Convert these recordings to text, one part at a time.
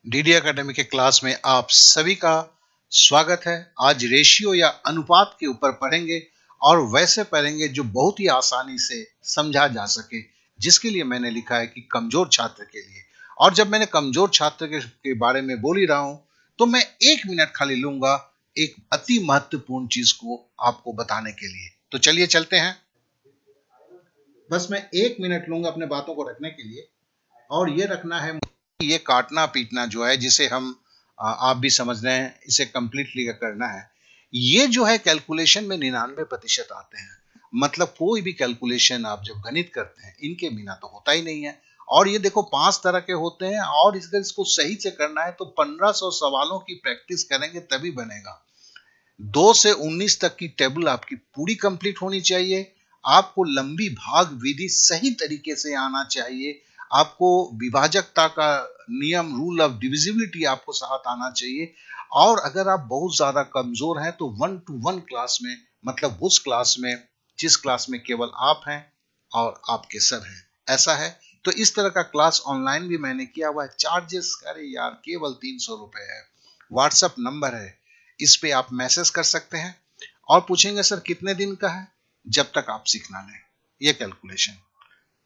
DD academy के class में आप सभी का स्वागत है। आज रेशियो या अनुपात के ऊपर पढ़ेंगे और वैसे पढ़ेंगे जो बहुत ही आसानी से समझा जा सके, जिसके लिए मैंने लिखा है कि कमजोर छात्र के लिए। और जब मैंने कमजोर छात्र के बारे में बोल ही रहा हूं तो मैं 1 मिनट खाली लूंगा एक अति महत्वपूर्ण चीज को आपको बताने के लिए। तो चलिए चलते हैं। बस मैं 1 मिनट लूंगा अपने बातों को रखने के लिए, और ये रखना है ये काटना पीटना जो है, जिसे हम आप भी समझ रहे हैं, इसे कंप्लीटली करना है। ये जो है कैलकुलेशन में 99% आते हैं। मतलब कोई भी कैलकुलेशन आप जब गणित करते हैं, इनके बिना तो होता ही नहीं है। और ये देखो 5 तरह के होते हैं, और इसको सही से करना है तो 1500 सवालों की प्रैक्टिस करेंगे तभी बनेगा। 2 से 19 तक की टेबल आपकी पूरी कंप्लीट होनी चाहिए। आपको लंबी भाग विधि सही तरीके से आना चाहिए। आपको विभाजकता का नियम, रूल ऑफ डिविजिबिलिटी आपको साथ आना चाहिए। और अगर आप बहुत ज्यादा कमजोर हैं तो 1-to-1 क्लास में, मतलब उस क्लास में जिस क्लास में केवल आप हैं और आपके सर हैं, ऐसा है। तो इस तरह का क्लास ऑनलाइन भी मैंने किया हुआ है। चार्जेस अरे यार केवल 300 रुपए है। व्हाट्सएप नंबर है, इस पे आप मैसेज कर सकते हैं और पूछेंगे सर कितने दिन का है, जब तक आप सीखना लें ये कैलकुलेशन।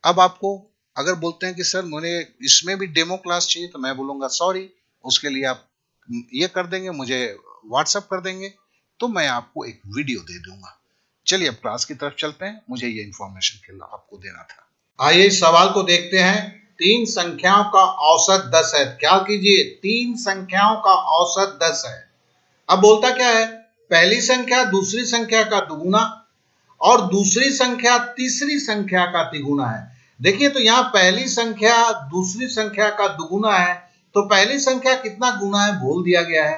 अब आपको अगर बोलते हैं कि सर मुझे इसमें भी डेमो क्लास चाहिए, तो मैं बोलूंगा सॉरी, उसके लिए आप ये कर देंगे, मुझे व्हाट्सएप कर देंगे, तो मैं आपको एक वीडियो दे दूंगा। चलिए अब क्लास की तरफ चलते हैं, मुझे ये इंफॉर्मेशन के लिए आपको देना था। आइए इस सवाल को देखते हैं। 3 संख्याओं का औसत 10 है। ख्याल कीजिए, 3 संख्याओं का औसत 10 है। अब बोलता क्या है, पहली संख्या दूसरी संख्या का दुगुना और दूसरी संख्या तीसरी संख्या का तिगुना है। देखिए तो यहाँ पहली संख्या दूसरी संख्या का दुगुना है, तो पहली संख्या कितना गुना है बोल दिया गया है।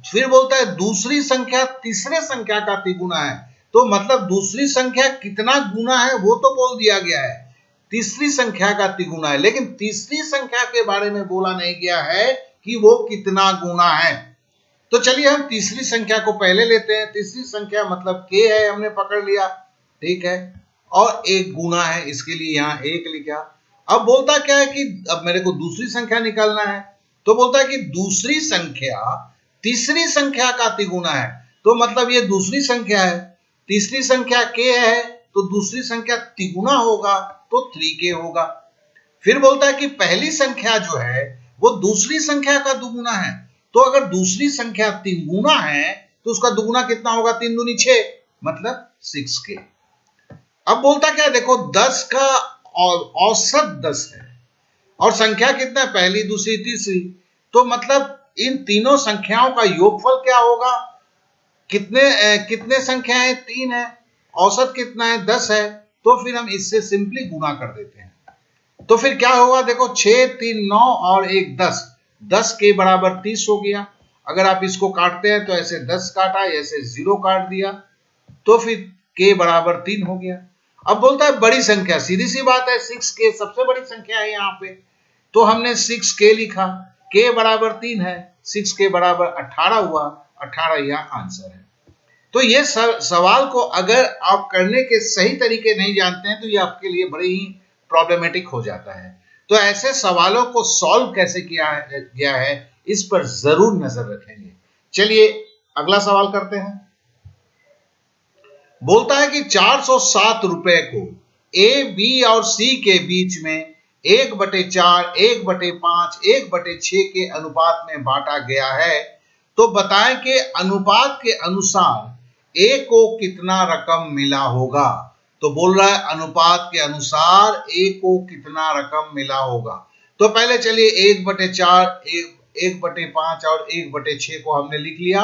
फिर बोलता है दूसरी संख्या तीसरे संख्या का तिगुना है, तो मतलब दूसरी संख्या कितना गुना है वो तो बोल दिया गया है, तीसरी संख्या का तिगुना है। लेकिन तीसरी संख्या के बारे में बोला नहीं गया है कि वो कितना गुना है। तो चलिए हम तीसरी संख्या को पहले लेते हैं। तीसरी संख्या मतलब k है, हमने पकड़ लिया, ठीक है, और 1 गुना है, इसके लिए यहाँ 1 लिखा। अब बोलता क्या है कि अब मेरे को दूसरी संख्या निकालना है, तो बोलता है कि दूसरी संख्या तीसरी संख्या का तिगुना है, तो मतलब ये दूसरी संख्या है। तीसरी संख्या k है तो दूसरी संख्या तिगुना होगा, तो 3k होगा। फिर बोलता है कि पहली संख्या जो है वो दूसरी संख्या का दुगुना है, तो अगर दूसरी संख्या 3 गुना है तो उसका दुगुना कितना होगा, 3 दूनी 6, मतलब 6k। अब बोलता क्या है, देखो 10 का औसत 10 है और संख्या कितना है, पहली दूसरी तीसरी, तो मतलब इन तीनों संख्याओं का योगफल क्या होगा। कितने संख्या है, 3 है, औसत कितना है, 10 है, तो फिर हम इससे सिंपली गुना कर देते हैं। तो फिर क्या होगा, देखो 6 3 9 और 1 10, 10 के बराबर 30 हो गया। अगर आप इसको काटते हैं तो ऐसे 10 काटा, ऐसे 0 काट दिया, तो फिर k बराबर 3 हो गया। अब बोलता है बड़ी संख्या, सीधी सी बात है, 6k सबसे बड़ी संख्या है यहाँ पे, तो हमने 6k लिखा, k बराबर 3 है, 6k बराबर 18 हुआ, 18 यह आंसर है। तो ये सवाल को अगर आप करने के सही तरीके नहीं जानते हैं तो ये आपके लिए बड़े ही प्रॉब्लमेटिक हो जाता है। तो ऐसे सवालों को सॉल्व कैसे किया गया है, इस पर जरूर नजर रखेंगे। चलिए अगला सवाल करते हैं। बोलता है कि 407 रुपए को ए, बी और सी के बीच में 1/4, 1/5, 1/6 के अनुपात में बांटा गया है। तो बताएं कि अनुपात के अनुसार ए को कितना रकम मिला होगा। तो बोल रहा है अनुपात के अनुसार ए को कितना रकम मिला होगा। तो पहले चलिए 1/4, 1/5 और 1/6 को हमने लिख लिया।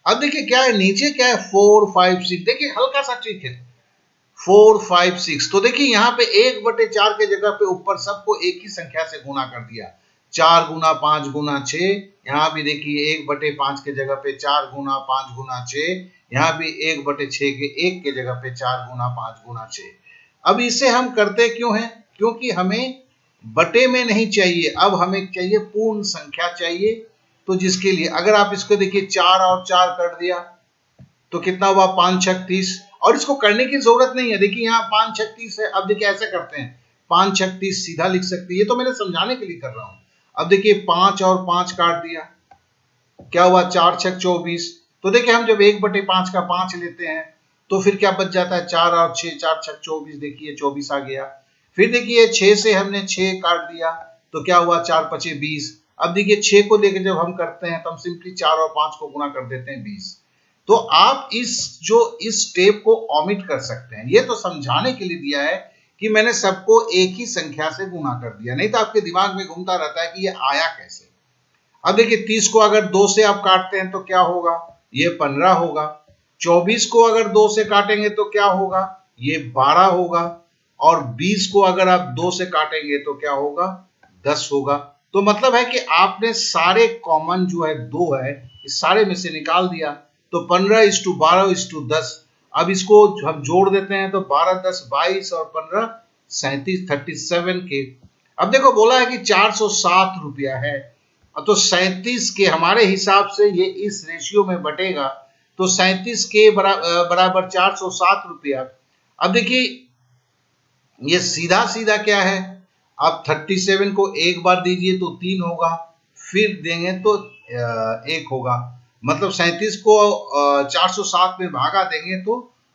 अब देखिए क्या है, नीचे क्या है, 4 5 6, देखिए हल्का सा ट्रिक है, 4 5 6। तो देखिए यहाँ पे 1/4 के जगह पे ऊपर सबको एक ही संख्या से गुना कर दिया, 4 गुना 5 गुना 6। यहाँ भी देखिए 1/5 के जगह पे 4 गुना 5 गुना 6, यहाँ भी 1/6 के 1 के जगह पे 4 गुना 5 गुना 6। अब इसे हम करते क्यों हैं, क्योंकि हमें बटे में नहीं चाहिए, अब हमें चाहिए पूर्ण संख्या चाहिए। तो जिसके लिए अगर आप इसको देखिए 4 और 4 कर दिया तो कितना हुआ, 5 6 30, और इसको करने की जरूरत नहीं है। देखिए यहाँ 5 6 30 है। अब देखिए ऐसे करते हैं, 5 6 30 सीधा लिख सकते हैं, ये तो मैंने समझाने के लिए कर रहा हूं। अब देखिए 5 और 5 काट दिया, क्या हुआ 4 छक 24। तो देखिए हम जब 1/5 का 5 लेते हैं तो फिर क्या बच जाता है 4 और 6, 4 छक 24, देखिए 24 आ गया। फिर देखिए 6 से हमने 6 काट दिया तो क्या हुआ 4 पचे 20। अब देखिए 6 को लेकर जब हम करते हैं तो हम सिंपली 4 और 5 को गुणा कर देते हैं 20। तो आप इस स्टेप को ऑमिट कर सकते हैं, ये तो समझाने के लिए दिया है कि मैंने सबको एक ही संख्या से गुणा कर दिया, नहीं तो आपके दिमाग में घूमता रहता है कि ये आया कैसे। अब देखिए 30 को अगर 2 से आप काटते हैं तो क्या होगा, ये 15 होगा। 24 को अगर 2 से काटेंगे तो क्या होगा, ये 12 होगा। और 20 को अगर आप 2 से काटेंगे तो क्या होगा, 10 होगा। तो मतलब है कि आपने सारे कॉमन जो है 2 है, इस सारे में से निकाल दिया। तो 15:12:10। अब इसको हम जोड़ देते हैं तो 12 10 22 और 15 37 37 के। अब देखो बोला है कि 407 रुपया है, तो 37 के हमारे हिसाब से ये इस रेशियो में बटेगा, तो 37 के बराबर 407 रुपया। अब देखिए ये सीधा सीधा क्या है, आप 37 को एक बार दीजिए तो 3 होगा, फिर देंगे तो 1 होगा, मतलब 37 को 407 में भागा देंगे तो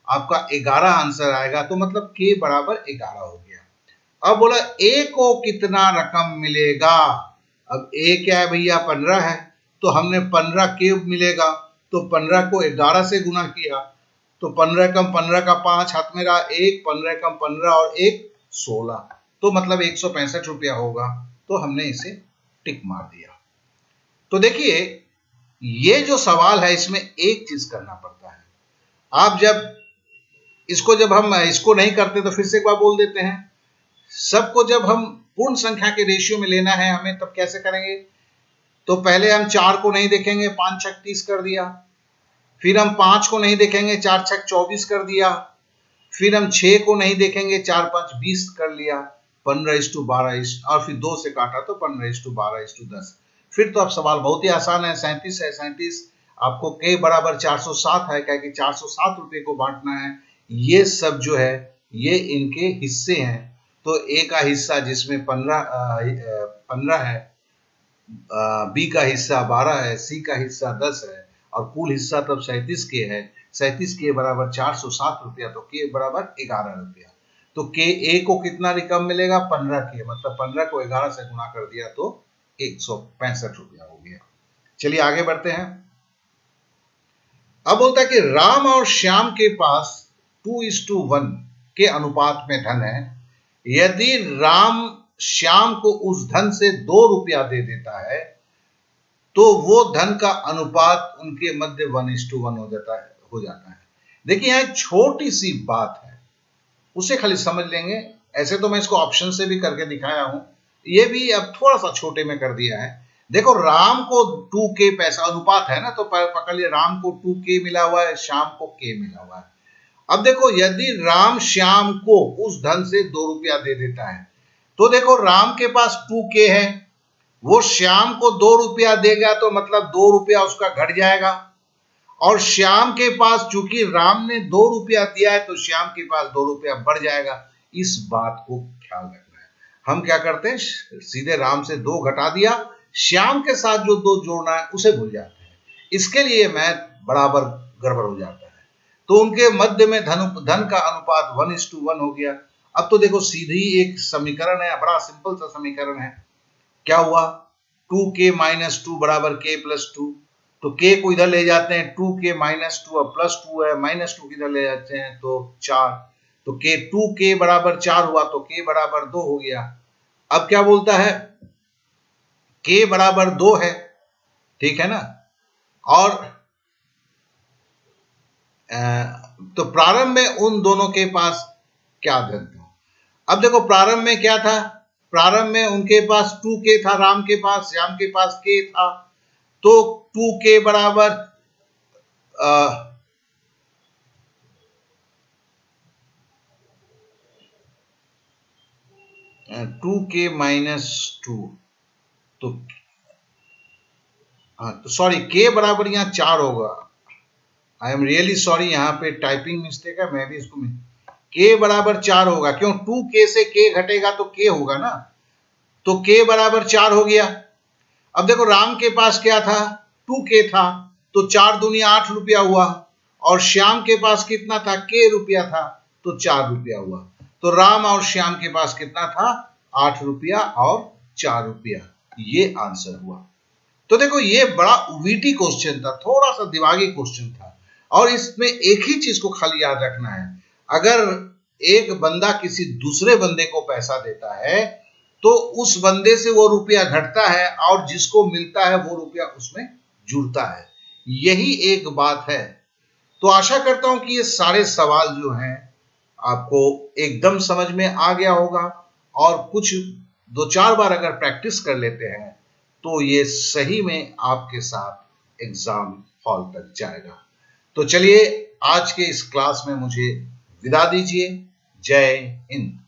आपका 11 आंसर आएगा। तो मतलब के बराबर 11 हो गया। अब बोला ए को कितना रकम मिलेगा। अब ए क्या है भैया 15 है, तो हमने 15 के मिलेगा, तो 15 को 11 से गुना किया तो 15 कम 15 का 5 हाथ में रहा 1, 15 कम 15 और 1 16, तो मतलब 165 रुपया होगा। तो हमने इसे टिक मार दिया। तो देखिए ये जो सवाल है इसमें एक चीज करना पड़ता है, आप जब हम इसको नहीं करते तो फिर से एक बार बोल देते हैं, सबको जब हम पूर्ण संख्या के रेशियो में लेना है हमें, तब कैसे करेंगे। तो पहले हम 4 को नहीं देखेंगे, 5 छक 30 कर दिया। फिर हम 5 को नहीं देखेंगे, 4 छक 24 कर दिया। फिर हम 6 को नहीं देखेंगे, 4 5 20 कर लिया, 15:12 और फिर 2 से काटा तो 15:12:10। फिर तो अब सवाल बहुत ही आसान है, 37 है, 37 आपको के बराबर 407 है, क्या कि 407 रुपए को बांटना है। ये सब जो है ये इनके हिस्से हैं, तो ए का हिस्सा जिसमें 15 है, बी का हिस्सा 12 है, सी का हिस्सा 10 है और कुल हिस्सा तब 37 के है। 37 के बराबर 407 रुपया, तो के बराबर 11 रुपया। तो के ए को कितना रकम मिलेगा 15 के, मतलब 15 को 11 से गुणा कर दिया तो 165 रुपया हो गया। चलिए आगे बढ़ते हैं। अब बोलता है कि राम और श्याम के पास 2:1 के अनुपात में धन है। यदि राम श्याम को उस धन से 2 रुपया दे देता है तो वो धन का अनुपात उनके मध्य 1:1 हो जाता है। देखिए यहाँ छोटी सी बात है, उसे खाली समझ लेंगे। ऐसे तो मैं इसको ऑप्शन से भी करके दिखाया हूं, ये भी अब थोड़ा सा छोटे में कर दिया है। देखो राम को 2k पैसा अनुपात है ना, तो पकड़ लिया राम को 2k मिला हुआ है, श्याम को k मिला हुआ है। अब देखो यदि राम श्याम को उस धन से 2 रुपया दे देता है, तो देखो राम के पास 2k है, वो श्याम को 2 रुपया देगा तो मतलब 2 रुपया उसका घट जाएगा। और श्याम के पास चूंकि राम ने 2 रुपया दिया है तो श्याम के पास 2 रुपया बढ़ जाएगा। इस बात को ख्याल रखना है। हम क्या करते हैं, सीधे राम से 2 घटा दिया, श्याम के साथ जो 2 जोड़ना है उसे भूल जाते हैं। इसके लिए मैथ बराबर गड़बड़ हो जाता है। तो उनके मध्य में धन का अनुपात 1:1 हो गया। अब तो देखो सीधी एक समीकरण है, बड़ा सिंपल सा समीकरण है। क्या हुआ 2k - 2 बराबर k + 2, तो k को इधर ले जाते हैं 2k - 2 और +2 है, -2 किधर ले जाते हैं तो 4, तो k 2k बराबर 4 हुआ, तो k बराबर 2 हो गया। अब क्या बोलता है k बराबर 2 है, ठीक है ना। और तो प्रारंभ में उन दोनों के पास क्या धन था। अब देखो प्रारंभ में क्या था, प्रारंभ में उनके पास 2k था, राम के पास, श्याम के पास k था, तो 2k बराबर 2k - 2, तो सॉरी k बराबर यहाँ 4 होगा। आई एम रियली सॉरी, यहाँ पे टाइपिंग मिस्टेक है, मैं भी इसको k बराबर 4 होगा, क्यों 2k से k घटेगा तो k होगा ना, तो k बराबर 4 हो गया। अब देखो राम के पास क्या था, 2k था, तो 4 दूनी 8 रुपया हुआ, और श्याम के पास कितना था, k रुपया था, तो 4 रुपया हुआ। तो राम और श्याम के पास कितना था, 8 रुपया और 4 रुपया, ये आंसर हुआ। तो देखो ये बड़ा वीटी क्वेश्चन था, थोड़ा सा दिमागी क्वेश्चन था, और इसमें एक ही चीज को खाली याद रखना है, अगर एक बंदा किसी दूसरे बंदे को पैसा देता है तो उस बंदे से वो रुपया घटता है और जिसको मिलता है वो रुपया उसमें जुड़ता है, यही एक बात है। तो आशा करता हूं कि ये सारे सवाल जो हैं आपको एकदम समझ में आ गया होगा, और कुछ 2-4 बार अगर प्रैक्टिस कर लेते हैं तो ये सही में आपके साथ एग्जाम हॉल तक जाएगा। तो चलिए आज के इस क्लास में मुझे विदा दीजिए। जय हिंद।